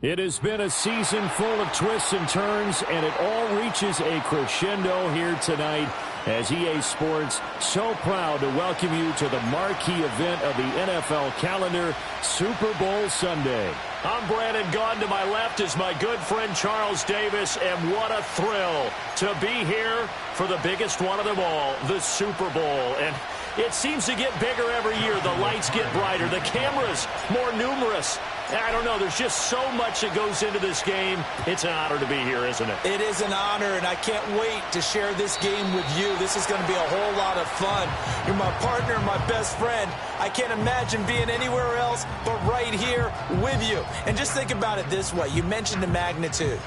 It has been a season full of twists and turns, and it all reaches a crescendo here tonight as EA Sports so proud to welcome you to the marquee event of the NFL calendar, Super Bowl Sunday. I'm Brandon Gaudin. To my left is my good friend Charles Davis, and what a thrill to be here for the biggest one of them all, the Super Bowl. And it seems to get bigger every year. The lights get brighter, the cameras more numerous. I don't know, there's just so much that goes into this game. It's an honor to be here, isn't it? It is an honor, and I can't wait to share this game with you. This is going to be a whole lot of fun. You're my partner, my best friend. I can't imagine being anywhere else but right here with you. And just think about it this way. You mentioned the magnitude.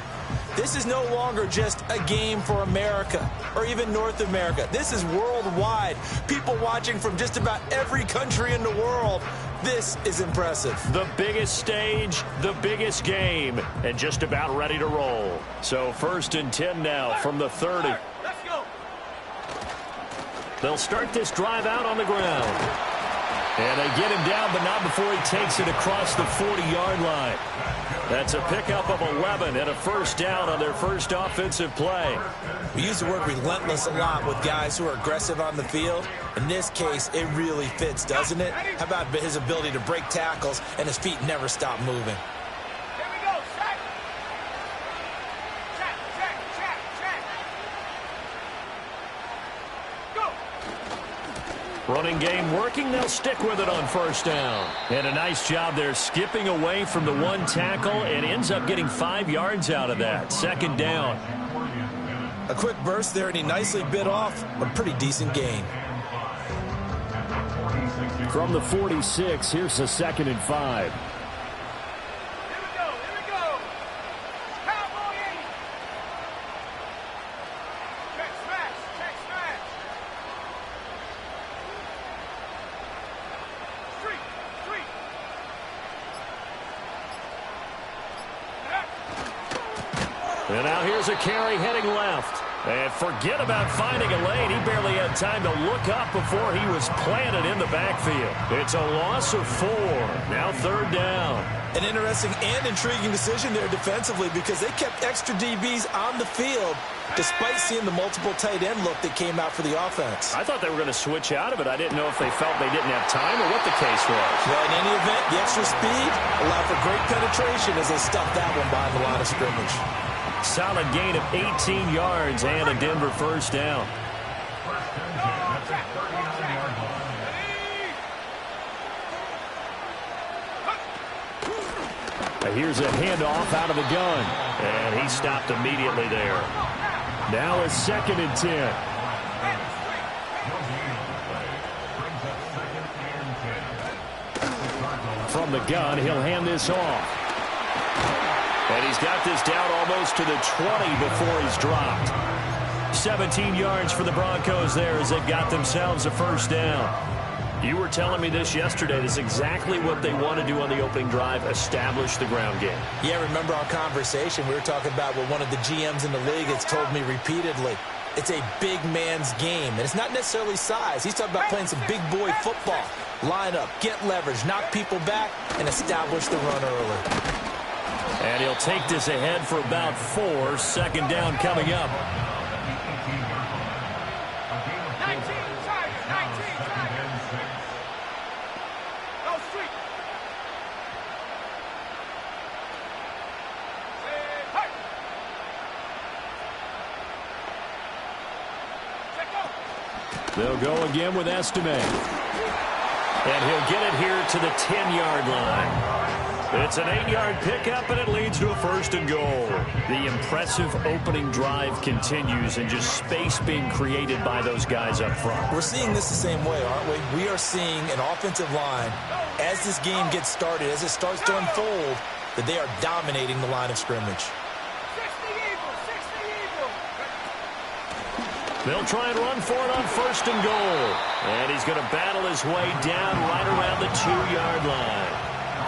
This is no longer just a game for America or even North America. This is worldwide. People watching from just about every country in the world. This is impressive. The biggest stage, the biggest game, and just about ready to roll. So 1st and 10 now from the 30. Let's go. They'll start this drive out on the ground. And they get him down, but not before he takes it across the 40-yard line. That's a pickup of 11 and a first down on their first offensive play. We use the word relentless a lot with guys who are aggressive on the field. In this case, it really fits, doesn't it? How about his ability to break tackles and his feet never stop moving? Here we go. Check. Check, check, check, check. Go. Running game working. They'll stick with it on first down. And a nice job there skipping away from the one tackle and ends up getting 5 yards out of that. 2nd down. A quick burst there, and he nicely bit off a pretty decent gain. From the 46, here's a 2nd and 5. Here we go. Here we go. Cowboy 80. Check smash. Check smash. Street. Street. And now here's a carry heading left. And forget about finding a lane. He barely had time to look up before he was planted in the backfield. It's a loss of 4. Now 3rd down. An interesting and intriguing decision there defensively because they kept extra DBs on the field despite seeing the multiple tight end look that came out for the offense. I thought they were going to switch out of it. I didn't know if they felt they didn't have time or what the case was. Well, in any event, the extra speed allowed for great penetration as they stuffed that one behind the line of scrimmage. Solid gain of 18 yards and a Denver first down. Here's a handoff out of the gun. And he stopped immediately there. Now a 2nd and 10. From the gun, he'll hand this off. And he's got this down almost to the 20 before he's dropped. 17 yards for the Broncos there as they've got themselves a first down. You were telling me this yesterday. This is exactly what they want to do on the opening drive, establish the ground game. Yeah, remember our conversation? We were talking about what one of the GMs in the league has told me repeatedly. It's a big man's game, and it's not necessarily size. He's talking about playing some big boy football. Line up, get leverage, knock people back, and establish the run early. And he'll take this ahead for about 4. 2nd down coming up. 19 Tigers. 19 Tigers. Go street. Hey. Check go. They'll go again with Estime. And he'll get it here to the 10-yard line. It's an 8-yard pickup, and it leads to a 1st and goal. The impressive opening drive continues, and just space being created by those guys up front. We're seeing this the same way, aren't we? We are seeing an offensive line, as this game gets started, as it starts to unfold, that they are dominating the line of scrimmage. 60 Eagles. 60 Eagles. They'll try and run for it on 1st and goal. And he's going to battle his way down right around the 2-yard line.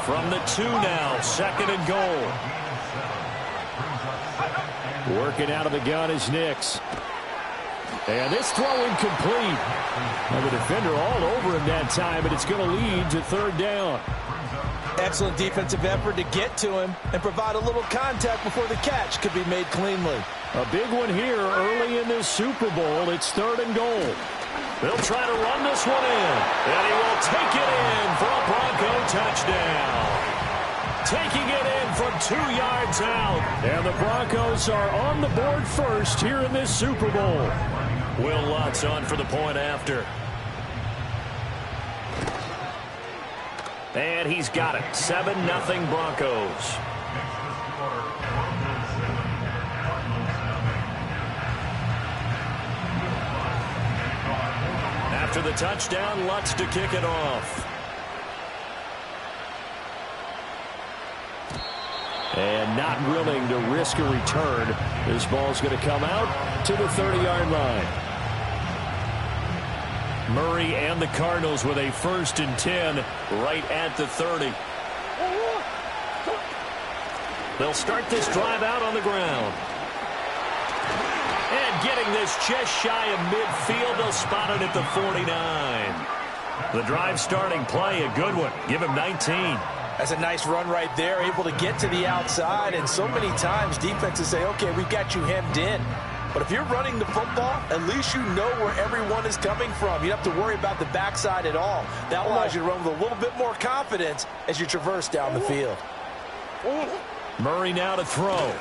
From the 2 now, 2nd and goal. Working out of the gun is Nix. And this throw incomplete. And the defender all over him that time, and it's going to lead to 3rd down. Excellent defensive effort to get to him and provide a little contact before the catch could be made cleanly. A big one here early in this Super Bowl. It's 3rd and goal. They'll try to run this one in, and he will take it in for a Bronco touchdown. Taking it in from 2 yards out, and the Broncos are on the board first here in this Super Bowl. Will Lutz on for the point after. And he's got it. 7-0 Broncos. After the touchdown, Lutz to kick it off. And not willing to risk a return. This ball's going to come out to the 30-yard line. Murray and the Cardinals with a 1st and 10 right at the 30. They'll start this drive out on the ground. And getting this just shy of midfield, they'll spot it at the 49. The drive starting play, a good one. Give him 19. That's a nice run right there, able to get to the outside. And so many times defenses say, okay, we've got you hemmed in. But if you're running the football, at least you know where everyone is coming from. You don't have to worry about the backside at all. That allows you to run with a little bit more confidence as you traverse down the field. Murray now to throw.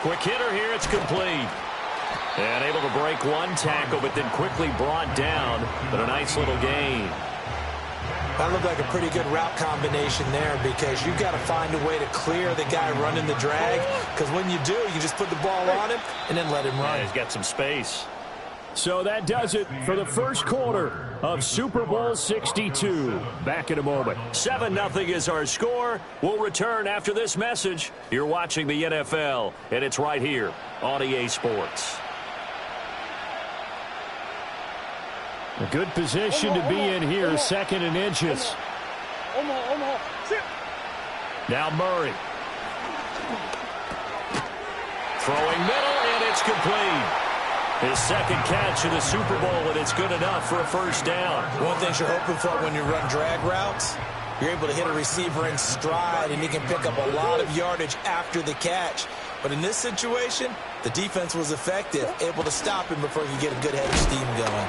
Quick hitter here, it's complete. And able to break one tackle, but then quickly brought down. But a nice little gain. That looked like a pretty good route combination there because you've got to find a way to clear the guy running the drag. Because when you do, you just put the ball on him and then let him run. Yeah, he's got some space. So that does it for the first quarter of Super Bowl 62. Back in a moment. 7-0 is our score. We'll return after this message. You're watching the NFL, and it's right here on EA Sports. A good position to be in here, 2nd and inches. Now Murray. Throwing middle, and it's complete. His 2nd catch in the Super Bowl, and it's good enough for a 1st down. One thing you're hoping for when you run drag routes, you're able to hit a receiver in stride, and he can pick up a lot of yardage after the catch. But in this situation, the defense was effective, able to stop him before he could get a good head of steam going.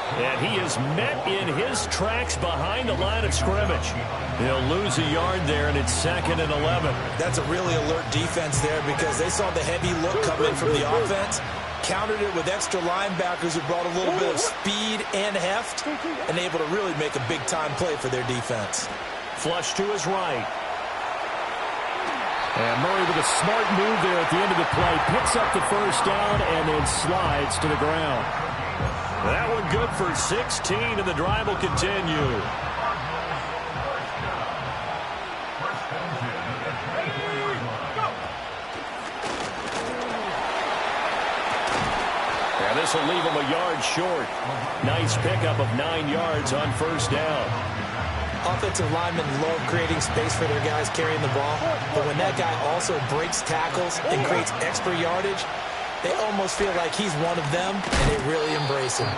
And he is met in his tracks behind the line of scrimmage. He'll lose a yard there, and it's 2nd and 11. That's a really alert defense there because they saw the heavy look come in from the offense, countered it with extra linebackers who brought a little bit of speed and heft, and able to really make a big-time play for their defense. Flush to his right. And Murray with a smart move there at the end of the play. Picks up the 1st down and then slides to the ground. That one good for 16, and the drive will continue. And this will leave him a yard short. Nice pickup of 9 yards on 1st down. Offensive linemen love creating space for their guys carrying the ball, but when that guy also breaks tackles and creates extra yardage, they almost feel like he's one of them, and they really embrace him.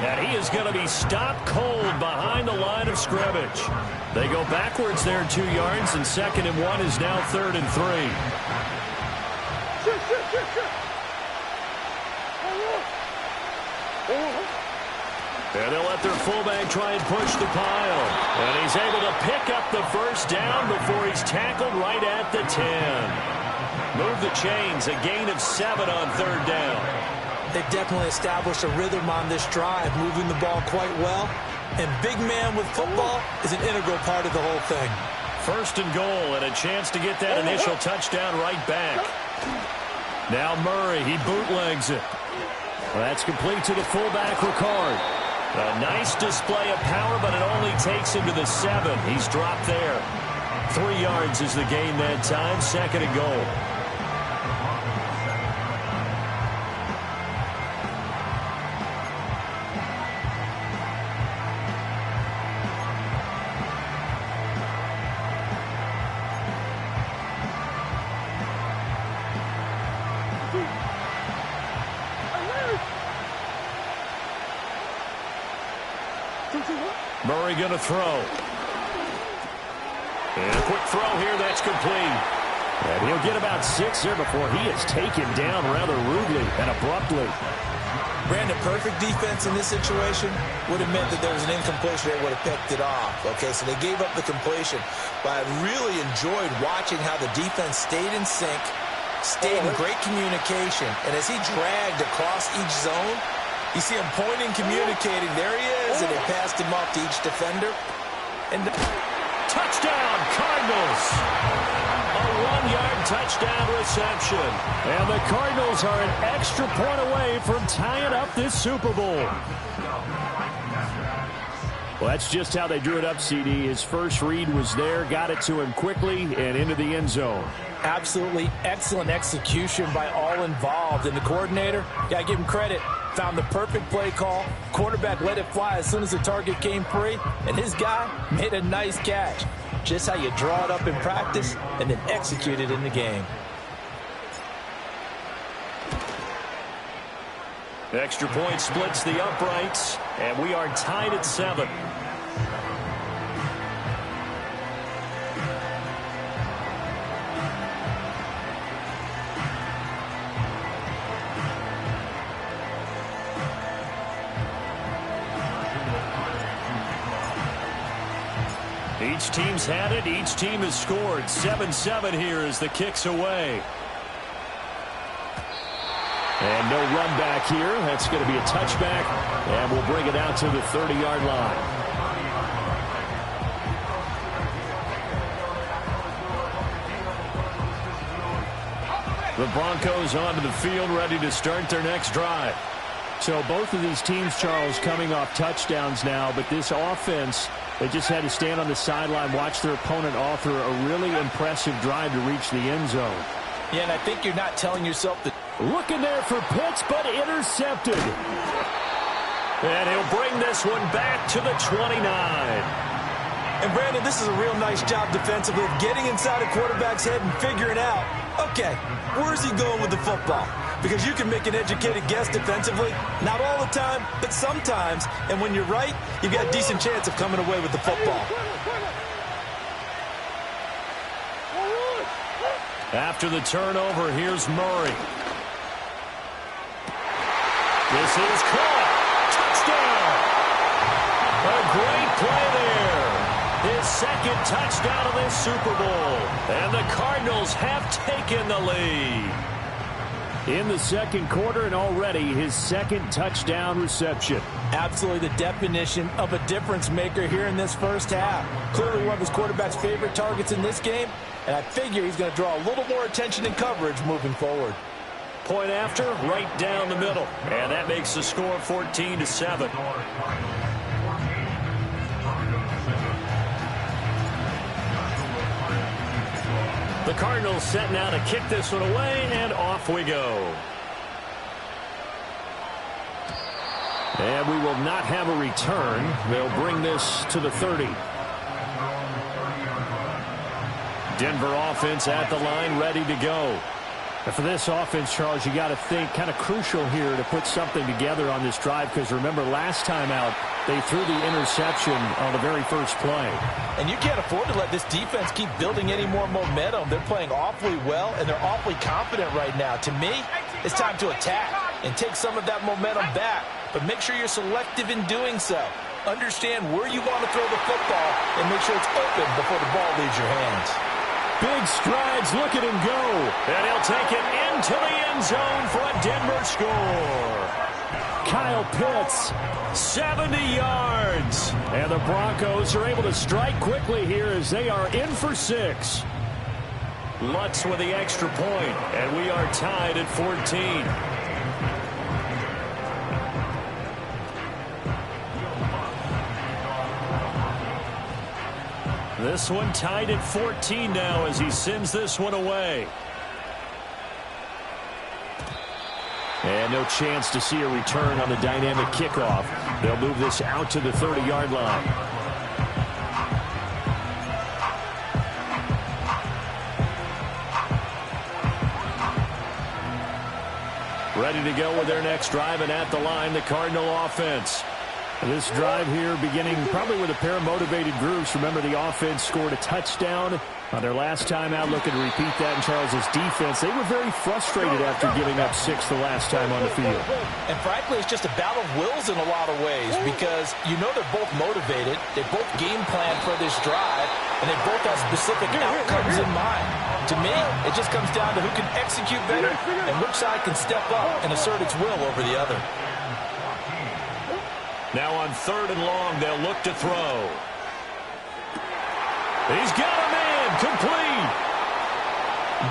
And he is going to be stopped cold behind the line of scrimmage. They go backwards there 2 yards, and 2nd and 1 is now 3rd and 3. And they'll let their fullback try and push the pile. And he's able to pick up the 1st down before he's tackled right at the 10. Move the chains, a gain of 7 on 3rd down. They've definitely established a rhythm on this drive, moving the ball quite well. And big man with football is an integral part of the whole thing. 1st and goal, and a chance to get that initial touchdown right back. Now Murray, he bootlegs it. Well, that's complete to the fullback, Ricard. A nice display of power, but it only takes him to the 7. He's dropped there. 3 yards is the gain that time, 2nd and goal. Murray going to throw. And a quick throw here, that's complete. And he'll get about 6 there before he is taken down rather rudely and abruptly. Brandon, perfect defense in this situation would have meant that there was an incompletion. They would have picked it off. Okay, so they gave up the completion. But I really enjoyed watching how the defense stayed in sync, stayed in great communication. And as he dragged across each zone, you see him pointing, communicating. There he is, and they passed him off to each defender. And touchdown, Cardinals! A 1-yard touchdown reception. And the Cardinals are an extra point away from tying up this Super Bowl. Well, that's just how they drew it up, CD. His first read was there, got it to him quickly, and into the end zone. Absolutely excellent execution by all involved. And the coordinator, got to give him credit, found the perfect play call. Quarterback let it fly as soon as the target came free, and his guy made a nice catch. Just how you draw it up in practice and then execute it in the game. Extra point splits the uprights, and we are tied at 7. Each team's had it. Each team has scored. 7-7 here as the kick's away. And no run back here. That's going to be a touchback, and we'll bring it out to the 30-yard line. The Broncos onto the field, ready to start their next drive. So both of these teams, Charles, coming off touchdowns now, but this offense, they just had to stand on the sideline, watch their opponent author a really impressive drive to reach the end zone. Yeah, and I think you're not telling yourself that. Looking there for Pitts, but intercepted. And he'll bring this one back to the 29. And, Brandon, this is a real nice job defensively of getting inside a quarterback's head and figuring out, okay, where's he going with the football? Because you can make an educated guess defensively. Not all the time, but sometimes. And when you're right, you've got a decent chance of coming away with the football. After the turnover, here's Murray. This is caught. Touchdown. A great play there. His second touchdown of this Super Bowl. And the Cardinals have taken the lead. In the second quarter, and already his second touchdown reception. Absolutely the definition of a difference maker here in this first half. Clearly one of his quarterback's favorite targets in this game, and I figure he's going to draw a little more attention and coverage moving forward. Point after, right down the middle. And that makes the score 14-7. The Cardinals set now to kick this one away, and off we go. And we will not have a return. They'll bring this to the 30. Denver offense at the line, ready to go. And for this offense, Charles, you got to think kind of crucial here to put something together on this drive, because remember last time out they threw the interception on the very first play. And you can't afford to let this defense keep building any more momentum. They're playing awfully well, and they're awfully confident right now. To me, it's time to attack and take some of that momentum back, but make sure you're selective in doing so. Understand where you want to throw the football and make sure it's open before the ball leaves your hands. Big strides, look at him go. And he'll take it into the end zone for a Denver score. Kyle Pitts, 70 yards. And the Broncos are able to strike quickly here as they are in for 6. Lutz with the extra point, and we are tied at 14. This one tied at 14 now as he sends this one away. And no chance to see a return on the dynamic kickoff. They'll move this out to the 30-yard line. Ready to go with their next drive, and at the line, the Cardinal offense. This drive here beginning probably with a pair of motivated groups. Remember, the offense scored a touchdown on their last time out. Looking to repeat that in Charles's defense. They were very frustrated after giving up 6 the last time on the field. And frankly, it's just a battle of wills in a lot of ways because you know they're both motivated. They both game plan for this drive, and they both have specific outcomes in mind. To me, it just comes down to who can execute better and which side can step up and assert its will over the other. Now on 3rd and long, they'll look to throw. He's got a man, complete.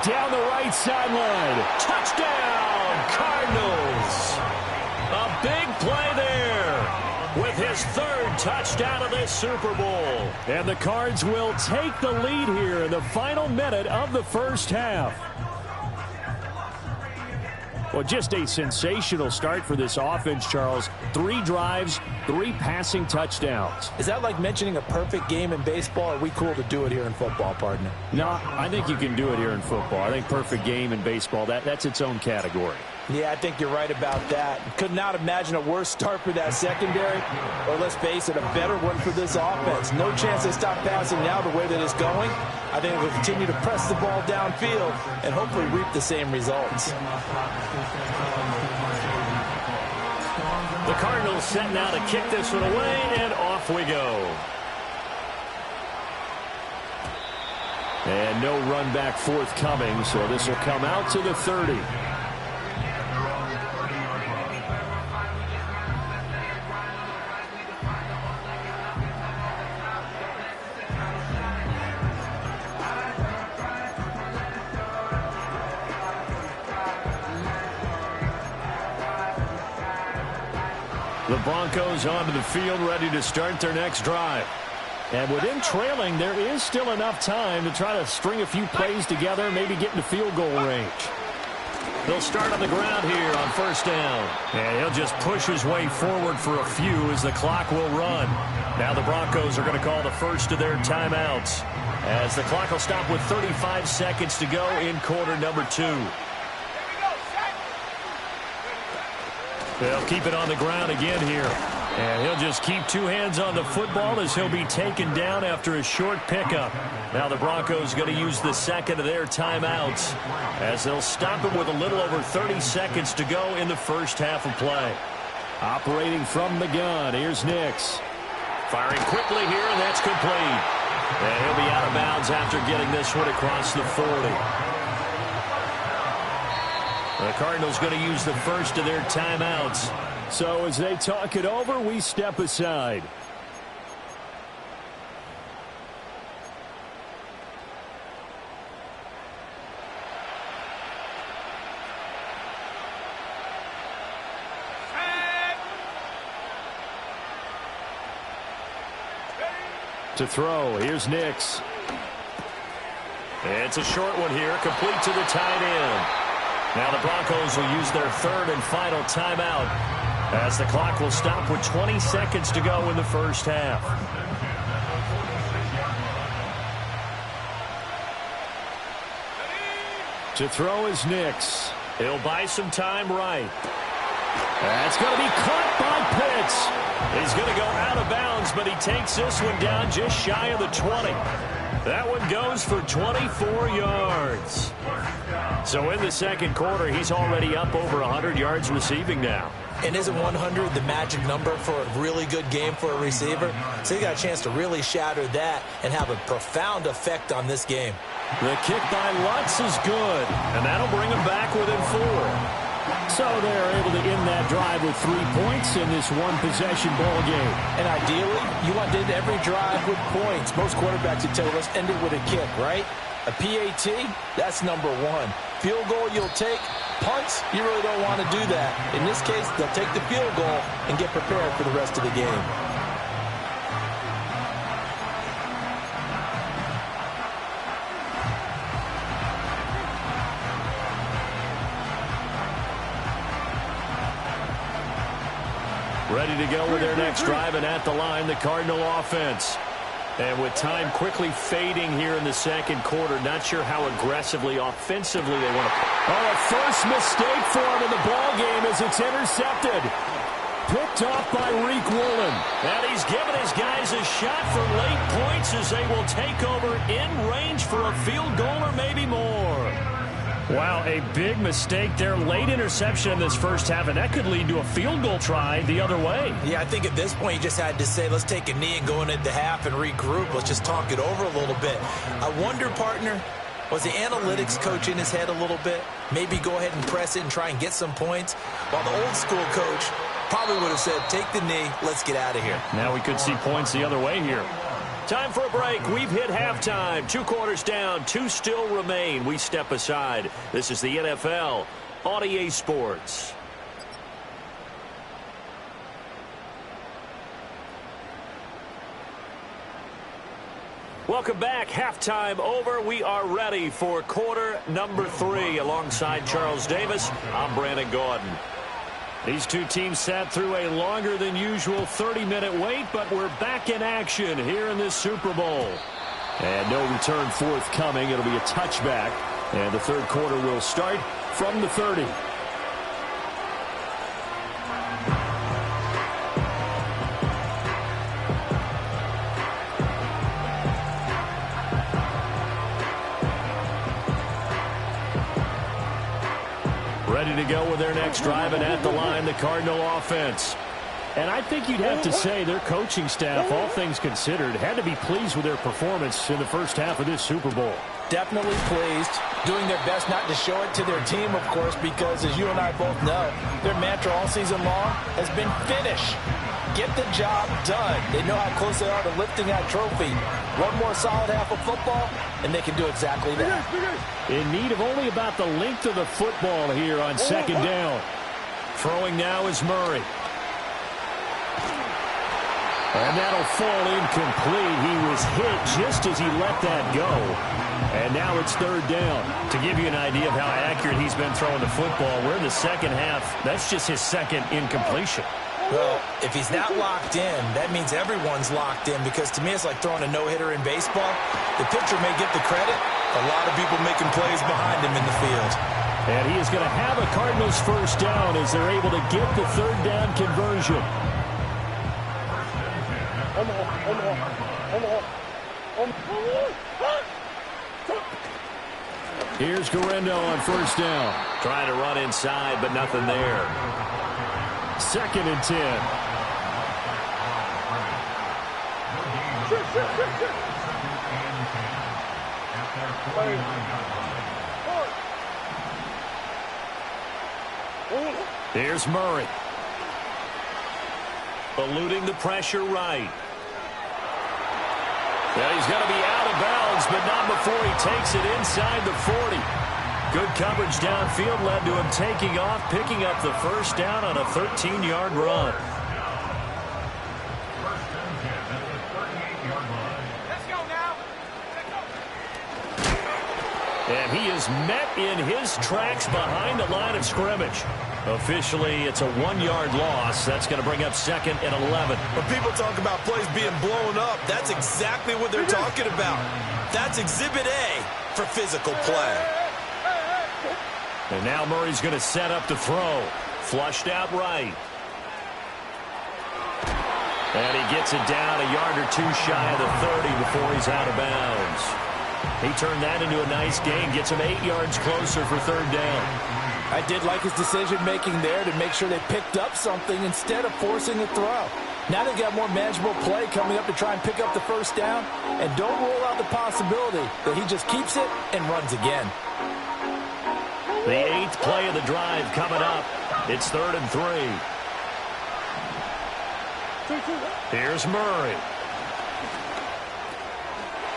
Down the right sideline. Touchdown, Cardinals. A big play there with his 3rd touchdown of this Super Bowl. And the Cards will take the lead here in the final minute of the first half. Well, just a sensational start for this offense, Charles. 3 drives, 3 passing touchdowns. Is that like mentioning a perfect game in baseball? Or are we cool to do it here in football, partner? No, I think you can do it here in football. I think perfect game in baseball, that's its own category. Yeah, I think you're right about that. Could not imagine a worse start for that secondary, or let's face it, a better one for this offense. No chance they stop passing now the way that it's going. I think we'll continue to press the ball downfield and hopefully reap the same results. The Cardinals setting out to kick this one away, and off we go. And no run back forthcoming, so this will come out to the 30. The Broncos onto the field, ready to start their next drive. And with them trailing, there is still enough time to try to string a few plays together, maybe get into field goal range. They'll start on the ground here on 1st down. And he'll just push his way forward for a few as the clock will run. Now the Broncos are going to call the first of their timeouts, as the clock will stop with 35 seconds to go in quarter number 2. They'll keep it on the ground again here. And he'll just keep 2 hands on the football as he'll be taken down after a short pickup. Now the Broncos going to use the second of their timeouts, as they'll stop it with a little over 30 seconds to go in the first half of play. Operating from the gun, here's Nix. Firing quickly here, and that's complete. And he'll be out of bounds after getting this one across the 40. The Cardinals going to use the first of their timeouts. So as they talk it over, we step aside. To throw, here's Nix. It's a short one here, complete to the tight end. Now the Broncos will use their 3rd and final timeout, as the clock will stop with 20 seconds to go in the first half. To throw is Nix. He'll buy some time right. That's going to be caught by Pitts. He's going to go out of bounds, but he takes this one down just shy of the 20. That one goes for 24 yards. So in the second quarter, he's already up over 100 yards receiving now. And isn't 100 the magic number for a really good game for a receiver? So he got a chance to really shatter that and have a profound effect on this game. The kick by Lutz is good, and that'll bring him back within 4. So they're able to end that drive with 3 points in this one-possession ball game. And ideally, you want to end every drive with points. Most quarterbacks would tell you, let's end it with a kick, right? A PAT, that's number 1. Field goal you'll take. Punts, you really don't want to do that. In this case, they'll take the field goal and get prepared for the rest of the game. Ready to go with their next drive, and at the line, the Cardinal offense. And with time quickly fading here in the second quarter, not sure how aggressively, offensively they want to. Oh, a first mistake for him in the ball game as it's intercepted. picked off by Reek Woolen. And he's given his guys a shot for late points as they will take over in range for a field goal or maybe more. Wow, a big mistake there. Late interception in this first half, and that could lead to a field goal try the other way. Yeah, I think at this point you just had to say, let's take a knee and go into the half and regroup. Let's just talk it over a little bit. I wonder, partner, was the analytics coach in his head a little bit? Maybe go ahead and press it and try and get some points? While the old school coach probably would have said, take the knee, let's get out of here. Now we could see points the other way here. Time for a break. We've hit halftime. 2 quarters down. 2 still remain. We step aside. This is the NFL on EA Sports. Welcome back. Halftime over. We are ready for quarter number 3. Alongside Charles Davis, I'm Brandon Gaudin. These two teams sat through a longer than usual 30-minute wait, but we're back in action here in this Super Bowl. And no return forthcoming. It'll be a touchback. And the third quarter will start from the 30. Ready to go with their next drive, and at the line, the Cardinal offense. And I think you'd have to say their coaching staff, all things considered, had to be pleased with their performance in the first half of this Super Bowl. Definitely pleased, doing their best not to show it to their team, of course, because as you and I both know, their mantra all season long has been finish. Get the job done. They know how close they are to lifting that trophy. One more solid half of football, and they can do exactly that. In need of only about the length of the football here on second down. Throwing now is Murray. And that'll fall incomplete. He was hit just as he let that go. And now it's third down. To give you an idea of how accurate he's been throwing the football, we're in the second half. That's just his second incompletion. Well, if he's not locked in, that means everyone's locked in, because to me it's like throwing a no-hitter in baseball. The pitcher may get the credit. A lot of people making plays behind him in the field. And he is going to have a Cardinals first down as they're able to get the third down conversion. Here's Guerrero on first down. Trying to run inside, but nothing there. Second and 10. Here's Murray. Eluding the pressure right. Well, he's going to be out of bounds, but not before he takes it inside the 40. Good coverage downfield led to him taking off, picking up the first down on a 13-yard run. Let's go now. And he is met in his tracks behind the line of scrimmage. Officially, it's a 1-yard loss. That's going to bring up second and 11. When people talk about plays being blown up, that's exactly what they're talking about. That's Exhibit A for physical play. And now Murray's going to set up to throw. Flushed out right. And he gets it down a yard or two shy of the 30 before he's out of bounds. He turned that into a nice gain. Gets him 8 yards closer for third down. I did like his decision-making there to make sure they picked up something instead of forcing a throw. Now they've got more manageable play coming up to try and pick up the first down. And don't rule out the possibility that he just keeps it and runs again. The 8th play of the drive coming up. It's 3rd and 3. Here's Murray.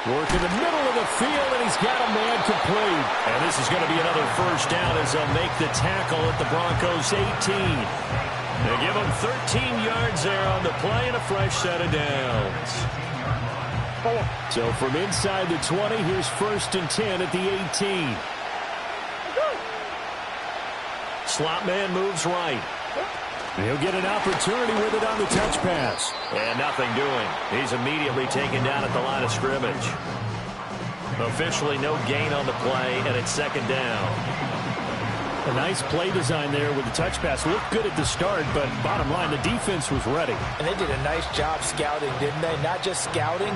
Working the middle of the field, and he's got a man complete. And this is going to be another first down as they'll make the tackle at the Broncos' 18. They give him 13 yards there on the play and a fresh set of downs. So from inside the 20, here's 1st and 10 at the 18. Slot man moves right. He'll get an opportunity with it on the touch pass. And nothing doing. He's immediately taken down at the line of scrimmage. Officially no gain on the play, and it's second down. A nice play design there with the touch pass. Looked good at the start, but bottom line, the defense was ready. And they did a nice job scouting, didn't they? Not just scouting,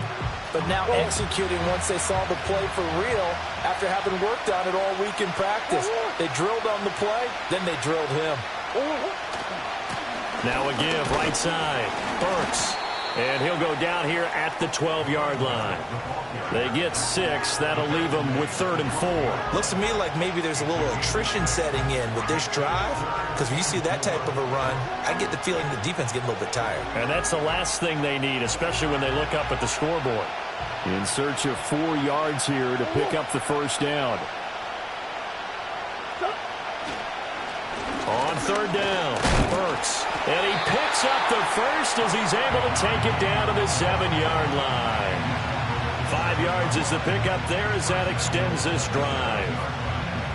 but now executing once they saw the play for real after having worked on it all week in practice. They drilled on the play, then they drilled him. Now a give, right side. Burks. And he'll go down here at the 12-yard line. They get 6. That'll leave them with 3rd and 4. Looks to me like maybe there's a little attrition setting in with this drive, because when you see that type of a run, I get the feeling the defense getting a little bit tired. And that's the last thing they need, especially when they look up at the scoreboard. In search of 4 yards here to pick up the first down. On 3rd down, Burks. And he picks up the first as he's able to take it down to the 7-yard line. 5 yards is the pickup there as that extends this drive.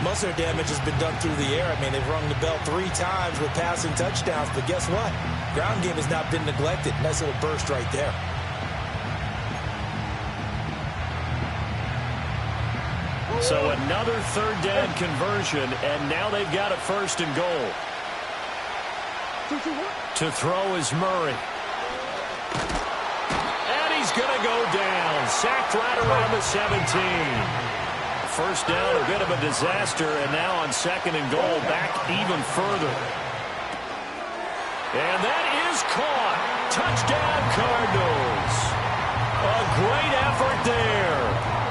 Most of their damage has been done through the air. I mean, they've rung the bell 3 times with passing touchdowns, but guess what? Ground game has not been neglected. Nice little burst right there. So another 3rd down conversion, and now they've got a 1st and goal. To throw is Murray. And he's going to go down. Sacked right around the 17. First down, a bit of a disaster, and now on 2nd and goal, back even further. And that is caught. Touchdown, Cardinals. A great effort there.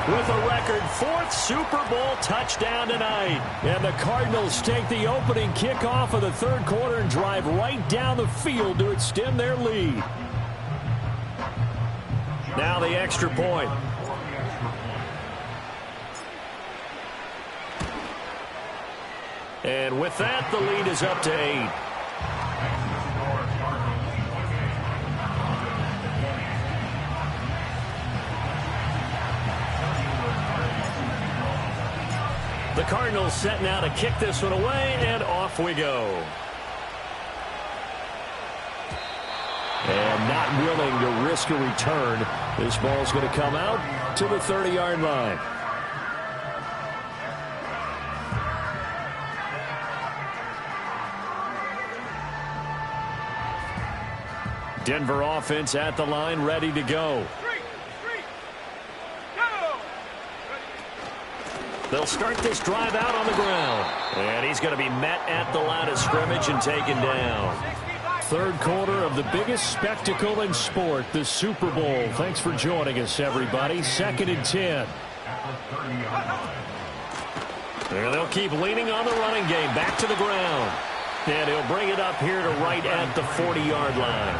With a record 4th Super Bowl touchdown tonight. And the Cardinals take the opening kickoff of the 3rd quarter and drive right down the field to extend their lead. Now the extra point. And with that, the lead is up to 8. The Cardinals set now to kick this one away, and off we go. And not willing to risk a return. This ball's going to come out to the 30-yard line. Denver offense at the line, ready to go. They'll start this drive out on the ground. And he's going to be met at the line of scrimmage and taken down. 3rd quarter of the biggest spectacle in sport, the Super Bowl. Thanks for joining us, everybody. 2nd and 10. And they'll keep leaning on the running game. Back to the ground. And he'll bring it up here to right at the 40-yard line.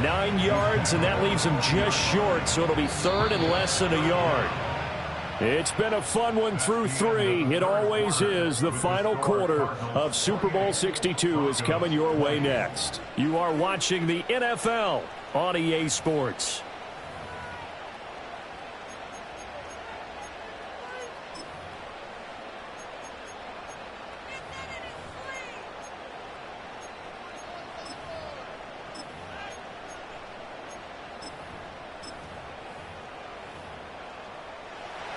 9 yards, and that leaves him just short, so it'll be 3rd and less than a yard. It's been a fun one through 3. It always is. The final quarter of Super Bowl 62 is coming your way next. You are watching the NFL on EA Sports.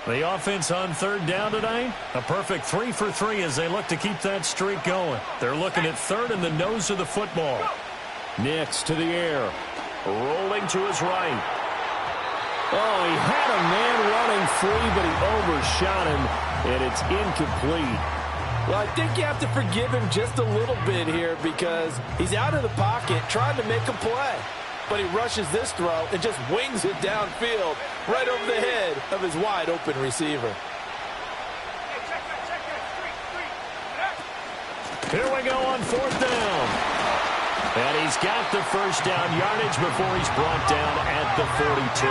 The offense on 3rd down tonight, a perfect 3 for 3 as they look to keep that streak going. They're looking at 3rd and the nose of the football. Nix to the air, rolling to his right. Oh, he had a man running free, but he overshot him, and it's incomplete. Well, I think you have to forgive him just a little bit here because he's out of the pocket trying to make a play. But he rushes this throw and just wings it downfield right over the head of his wide-open receiver. Here we go on 4th down. And he's got the first down yardage before he's brought down at the 42.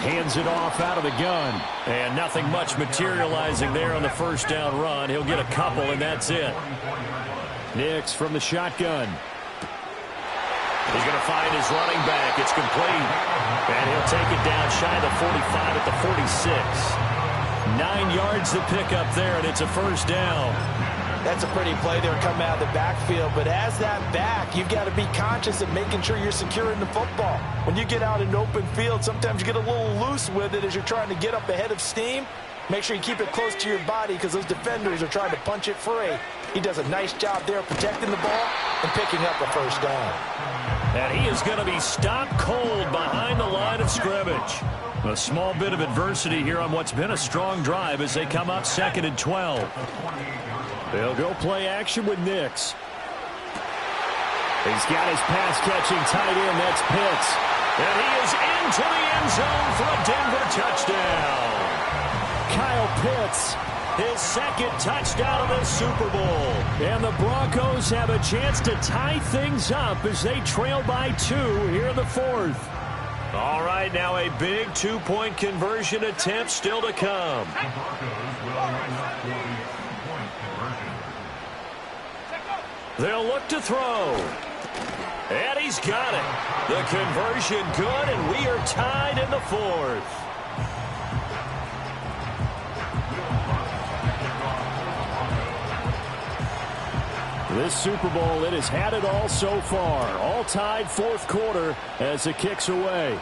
Hands it off out of the gun. And nothing much materializing there on the first down run. He'll get a couple, and that's it. Nix from the shotgun. He's going to find his running back. It's complete. And he'll take it down shy of the 45 at the 46. 9 yards to pick up there, and it's a first down. That's a pretty play there coming out of the backfield. But as that back, you've got to be conscious of making sure you're securing the football. When you get out in open field, sometimes you get a little loose with it as you're trying to get up ahead of steam. Make sure you keep it close to your body because those defenders are trying to punch it free. He does a nice job there protecting the ball and picking up a first down. And he is going to be stopped cold behind the line of scrimmage. A small bit of adversity here on what's been a strong drive as they come up 2nd and 12. They'll go play action with Nix. He's got his pass-catching tight end. That's Pitts. And he is into the end zone for a Denver touchdown. Kyle Pitts, his 2nd touchdown of the Super Bowl. And the Broncos have a chance to tie things up as they trail by 2 here in the 4th. All right, now a big 2-point conversion attempt still to come. They'll look to throw. And he's got it. The conversion good, and we are tied in the 4th. This Super Bowl, it has had it all so far. All tied 4th quarter as the kick's away.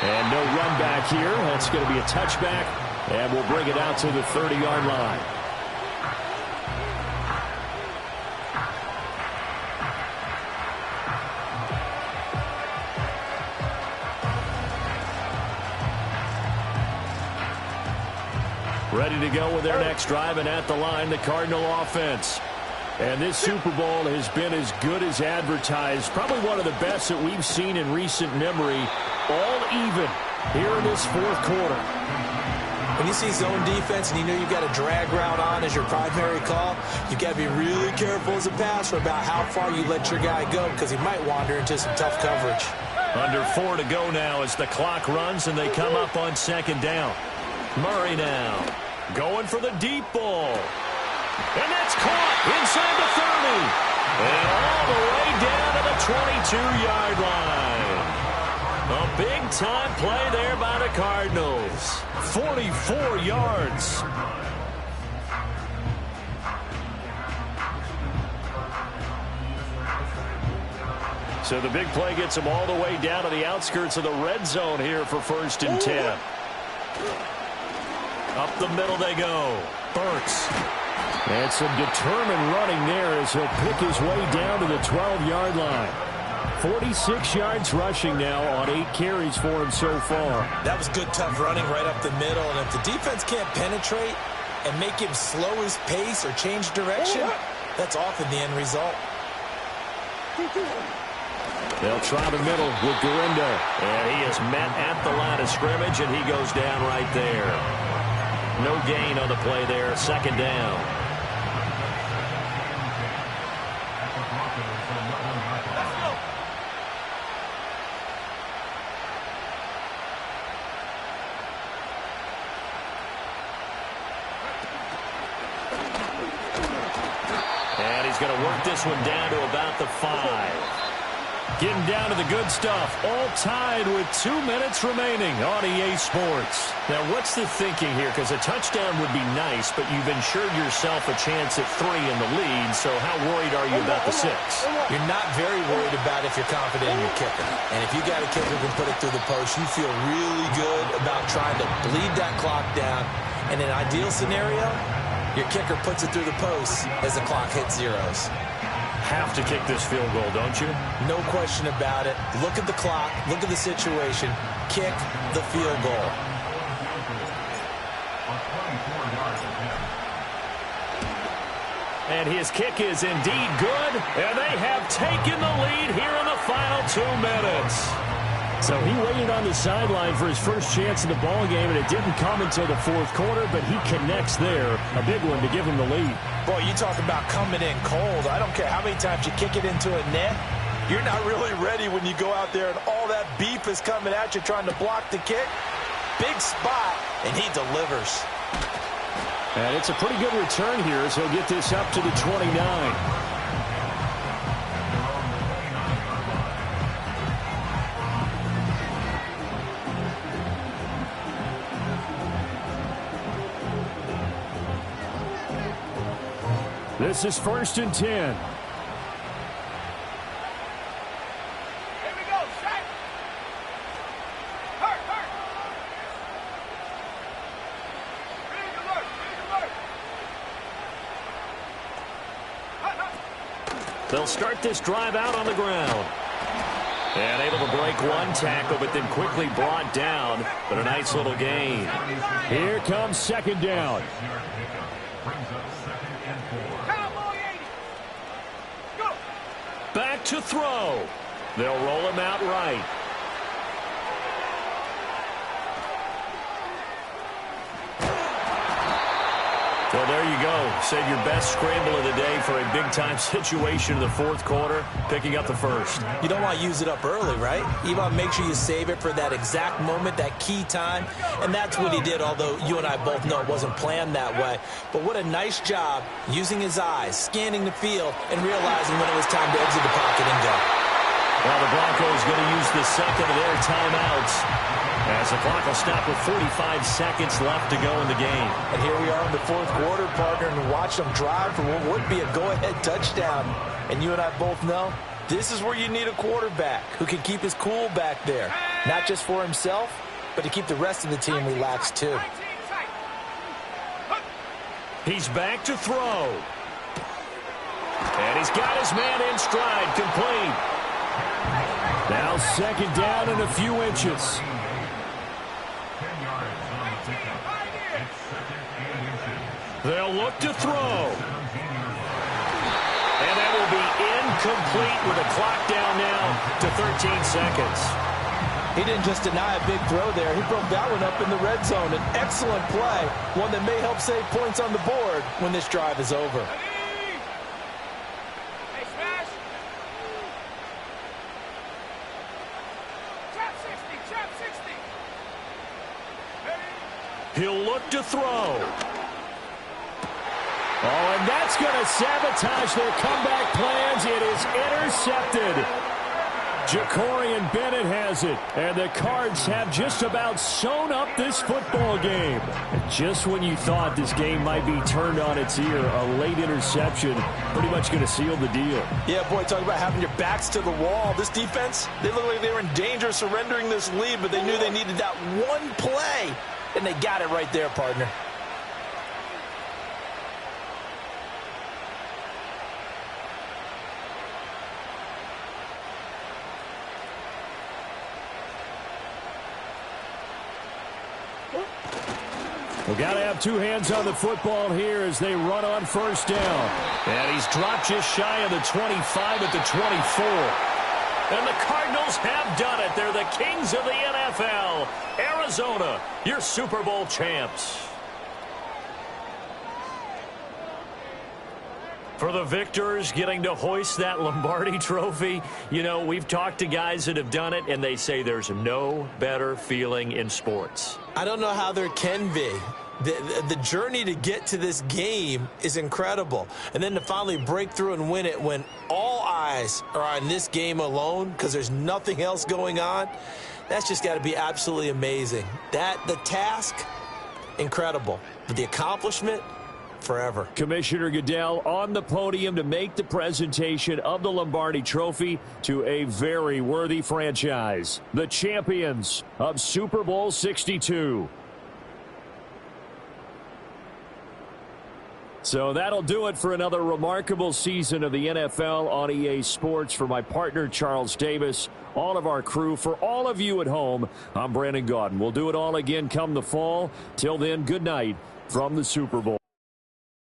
And no run back here. That's going to be a touchback, and we'll bring it out to the 30-yard line. Ready to go with their next drive, and at the line, the Cardinal offense. And this Super Bowl has been as good as advertised. Probably one of the best that we've seen in recent memory. All even here in this 4th quarter. When you see zone defense and you know you've got a drag route on as your primary call, you've got to be really careful as a passer about how far you let your guy go because he might wander into some tough coverage. Under 4 to go now as the clock runs and they come up on 2nd down. Murray now going for the deep ball. And that's caught inside the 30. And all the way down to the 22-yard line. A big-time play there by the Cardinals. 44 yards. So the big play gets them all the way down to the outskirts of the red zone here for 1st and 10. Up the middle they go. Burks. And some determined running there as he'll pick his way down to the 12-yard line. 46 yards rushing now on 8 carries for him so far. That was good, tough running right up the middle. And if the defense can't penetrate and make him slow his pace or change direction, that's often the end result. They'll try the middle with Gurindo. And he is met at the line of scrimmage, and he goes down right there. No gain on the play there. 2nd down. And he's going to work this one down to about the 5. Getting down to the good stuff. All tied with 2 minutes remaining on EA Sports. Now, what's the thinking here? Because a touchdown would be nice, but you've ensured yourself a chance at 3 in the lead, so how worried are you about the 6? You're not very worried about if you're confident in your kicker. And if you got a kicker who can put it through the post, you feel really good about trying to bleed that clock down. In an ideal scenario, your kicker puts it through the post as the clock hits zeros. Have to kick this field goal, don't you? No question about it. Look at the clock. Look at the situation. Kick the field goal. And his kick is indeed good. And they have taken the lead here in the final 2 minutes. So he waited on the sideline for his first chance in the ball game, and it didn't come until the 4th quarter, but he connects there. A big one to give him the lead. Boy, you talk about coming in cold. I don't care how many times you kick it into a net. You're not really ready when you go out there and all that beef is coming at you trying to block the kick. Big spot, and he delivers. And it's a pretty good return here as he'll get this up to the 29. This is 1st and 10. Here we go, Shaq. Hurt. They'll start this drive out on the ground. And able to break one tackle, but then quickly brought down. But a nice little gain. Here comes second down. Back to throw. They'll roll him out right. Well, there you go. Save your best scramble of the day for a big-time situation in the fourth quarter, picking up the first. You don't want to use it up early, right? You want to make sure you save it for that exact moment, that key time. And that's what he did, although you and I both know it wasn't planned that way. But what a nice job using his eyes, scanning the field, and realizing when it was time to exit the pocket and go. Well, the Broncos going to use the second of their timeouts, as the clock will stop with 45 seconds left to go in the game. And here we are in the fourth quarter, partner, and watch them drive for what would be a go-ahead touchdown. And you and I both know this is where you need a quarterback who can keep his cool back there. Not just for himself, but to keep the rest of the team relaxed too. He's back to throw. And he's got his man in stride, complete. Now second down and a few inches. They'll look to throw. And that will be incomplete with a clock down now to 13 seconds. He didn't just deny a big throw there. He broke that one up in the red zone. An excellent play, one that may help save points on the board when this drive is over. He'll look to throw. Oh, and that's going to sabotage their comeback plans. It is intercepted. Ja'Cory Bennett has it. And the Cards have just about sewn up this football game. And just when you thought this game might be turned on its ear, a late interception pretty much going to seal the deal. Yeah, boy, talk about having your backs to the wall. This defense, they look like they were in danger of surrendering this lead, but they knew they needed that one play. And they got it right there, partner. We've got to have two hands on the football here as they run on first down. And he's dropped just shy of the 25 at the 24. And the Cardinals have done it. They're the kings of the NFL. Arizona, your Super Bowl champs. For the victors getting to hoist that Lombardi trophy, you know, we've talked to guys that have done it, and they say there's no better feeling in sports. I don't know how there can be. The journey to get to this game is incredible. And then to finally break through and win it when all eyes are on this game alone because there's nothing else going on, that's just got to be absolutely amazing. The task, incredible. But the accomplishment, forever. Commissioner Goodell on the podium to make the presentation of the Lombardi Trophy to a very worthy franchise. The champions of Super Bowl 62. So that'll do it for another remarkable season of the NFL on EA Sports. For my partner, Charles Davis, all of our crew, for all of you at home, I'm Brandon Gaudin. We'll do it all again come the fall. Till then, good night from the Super Bowl.